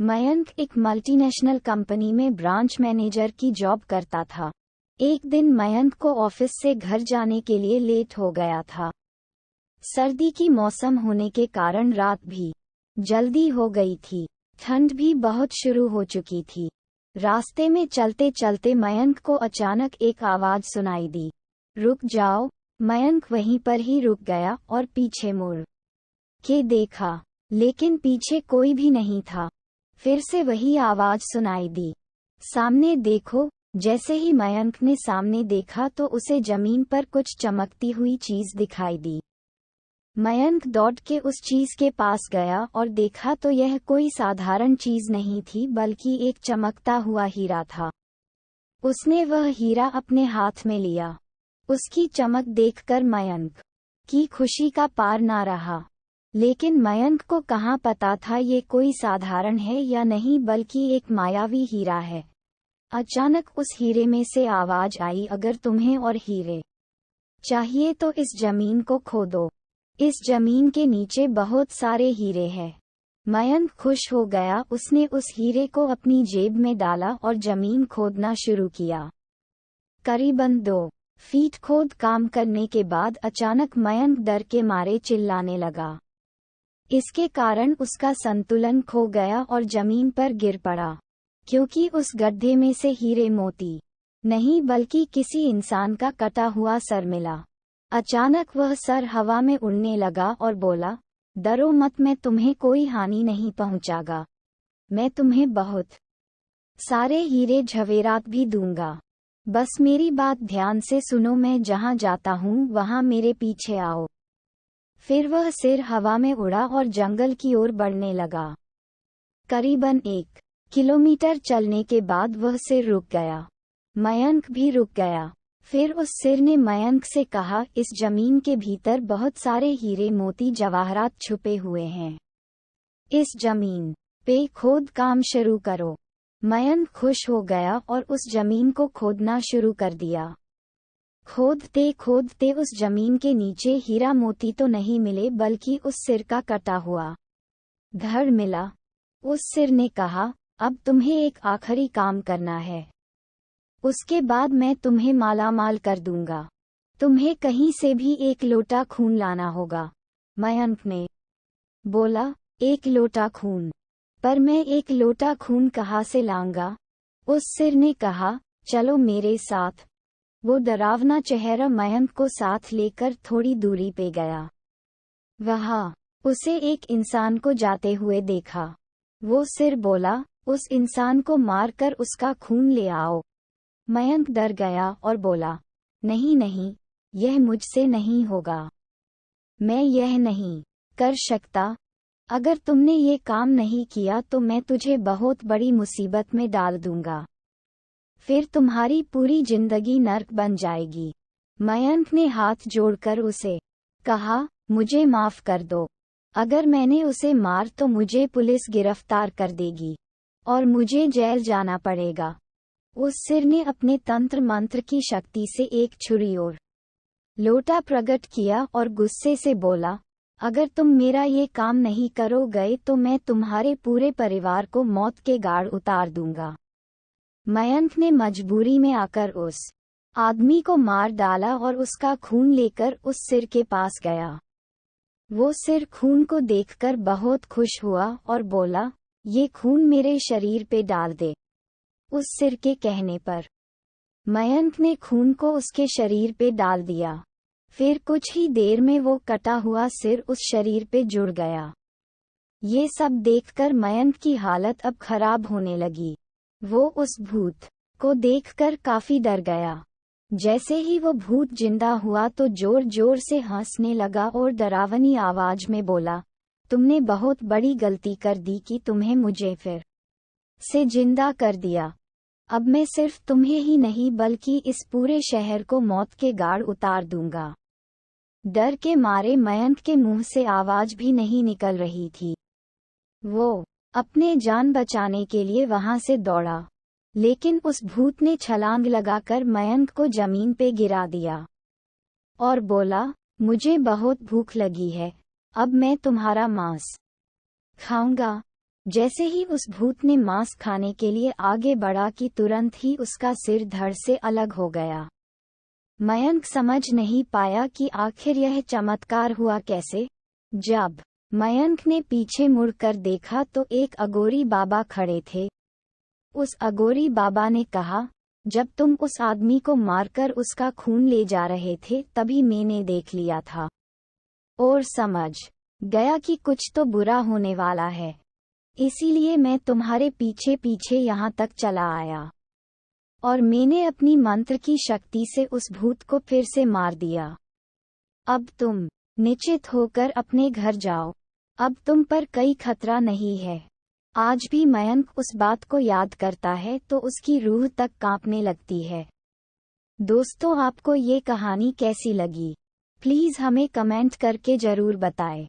मयंक एक multinational company में branch manager की जॉब करता था। एक दिन मयंक को ऑफिस से घर जाने के लिए लेट हो गया था। सर्दी की मौसम होने के कारण रात भी जल्दी हो गई थी। ठंड भी बहुत शुरू हो चुकी थी। रास्ते में चलते चलते मयंक को अचानक एक आवाज सुनाई दी, रुक जाओ। मयंक वहीं पर ही रुक गया और पीछे मुड़ के देखा, लेकिन पीछे कोई भी नहीं था। फिर से वही आवाज सुनाई दी, सामने देखो। जैसे ही मयंक ने सामने देखा तो उसे जमीन पर कुछ चमकती हुई चीज दिखाई दी। मयंक दौड़ के उस चीज के पास गया और देखा तो यह कोई साधारण चीज नहीं थी बल्कि एक चमकता हुआ हीरा था। उसने वह हीरा अपने हाथ में लिया। उसकी चमक देखकर मयंक की खुशी का पार ना रहा। लेकिन मयंक को कहाँ पता था ये कोई साधारण है या नहीं बल्कि एक मायावी हीरा है। अचानक उस हीरे में से आवाज आई, अगर तुम्हें और हीरे चाहिए तो इस जमीन को खोदो। इस जमीन के नीचे बहुत सारे हीरे हैं। मयंक खुश हो गया। उसने उस हीरे को अपनी जेब में डाला और जमीन खोदना शुरू किया। करीबन 2 फीट खोद काम करने के बाद अचानक मयंक डर के मारे चिल्लाने लगा। इसके कारण उसका संतुलन खो गया और जमीन पर गिर पड़ा, क्योंकि उस गड्ढे में से हीरे मोती नहीं बल्कि किसी इंसान का कटा हुआ सर मिला। अचानक वह सर हवा में उड़ने लगा और बोला, डरो मत, मैं तुम्हें कोई हानि नहीं पहुंचागा। मैं तुम्हें बहुत सारे हीरे जवेरात भी दूंगा। बस मेरी बात ध्यान से सुनो, मैं जहां जाता हूं वहां मेरे पीछे आओ। फिर वह सिर हवा में उड़ा और जंगल की ओर बढ़ने लगा। करीबन 1 किलोमीटर चलने के बाद वह सिर रुक गया। मयंक भी रुक गया। फिर उस सिर ने मयंक से कहा, इस जमीन के भीतर बहुत सारे हीरे मोती जवाहरात छुपे हुए हैं। इस जमीन पे खोद काम शुरू करो। मयंक खुश हो गया और उस जमीन को खोदना शुरू कर दिया। खोदते खोदते उस जमीन के नीचे हीरा मोती तो नहीं मिले बल्कि उस सिर का कटा हुआ धड़ मिला। उस सिर ने कहा, अब तुम्हें एक आखिरी काम करना है, उसके बाद मैं तुम्हें मालामाल कर दूंगा। तुम्हें कहीं से भी 1 लोटा खून लाना होगा। मयंक ने बोला, 1 लोटा खून? पर मैं 1 लोटा खून कहाँ से लाऊंगा? उस सिर ने कहा, चलो मेरे साथ। वो डरावना चेहरा मयंक को साथ लेकर थोड़ी दूरी पे गया। वहाँ उसे एक इंसान को जाते हुए देखा। वो सिर बोला, उस इंसान को मारकर उसका खून ले आओ। मयंक डर गया और बोला, नहीं नहीं, यह मुझसे नहीं होगा। मैं यह नहीं कर सकता। अगर तुमने ये काम नहीं किया तो मैं तुझे बहुत बड़ी मुसीबत में डाल दूंगा। फिर तुम्हारी पूरी जिंदगी नर्क बन जाएगी। मयंक ने हाथ जोड़कर उसे कहा, मुझे माफ कर दो। अगर मैंने उसे मार तो मुझे पुलिस गिरफ्तार कर देगी और मुझे जेल जाना पड़ेगा। उस सिर ने अपने तंत्र मंत्र की शक्ति से एक छुरी और लोटा प्रकट किया और गुस्से से बोला, अगर तुम मेरा ये काम नहीं करोगे तो मैं तुम्हारे पूरे परिवार को मौत के गाढ़ उतार दूंगा। मयंक ने मजबूरी में आकर उस आदमी को मार डाला और उसका खून लेकर उस सिर के पास गया। वो सिर खून को देखकर बहुत खुश हुआ और बोला, ये खून मेरे शरीर पे डाल दे। उस सिर के कहने पर मयंक ने खून को उसके शरीर पे डाल दिया। फिर कुछ ही देर में वो कटा हुआ सिर उस शरीर पे जुड़ गया। ये सब देखकर मयंक की हालत अब खराब होने लगी। वो उस भूत को देखकर काफी डर गया। जैसे ही वो भूत जिंदा हुआ तो जोर जोर से हंसने लगा और डरावनी आवाज में बोला, तुमने बहुत बड़ी गलती कर दी कि तुम्हें मुझे फिर से जिंदा कर दिया। अब मैं सिर्फ तुम्हें ही नहीं बल्कि इस पूरे शहर को मौत के गाढ़ उतार दूंगा। डर के मारे मयंक के मुंह से आवाज भी नहीं निकल रही थी। वो अपने जान बचाने के लिए वहां से दौड़ा, लेकिन उस भूत ने छलांग लगाकर मयंक को जमीन पे गिरा दिया और बोला, मुझे बहुत भूख लगी है, अब मैं तुम्हारा मांस खाऊंगा। जैसे ही उस भूत ने मांस खाने के लिए आगे बढ़ा कि तुरंत ही उसका सिर धड़ से अलग हो गया। मयंक समझ नहीं पाया कि आखिर यह चमत्कार हुआ कैसे। जब मयंक ने पीछे मुड़कर देखा तो एक अघोरी बाबा खड़े थे। उस अघोरी बाबा ने कहा, जब तुम उस आदमी को मारकर उसका खून ले जा रहे थे तभी मैंने देख लिया था और समझ गया कि कुछ तो बुरा होने वाला है, इसीलिए मैं तुम्हारे पीछे पीछे यहाँ तक चला आया और मैंने अपनी मंत्र की शक्ति से उस भूत को फिर से मार दिया। अब तुम निश्चित होकर अपने घर जाओ, अब तुम पर कोई खतरा नहीं है। आज भी मयंक उस बात को याद करता है तो उसकी रूह तक कांपने लगती है। दोस्तों, आपको ये कहानी कैसी लगी? प्लीज़ हमें कमेंट करके ज़रूर बताएं।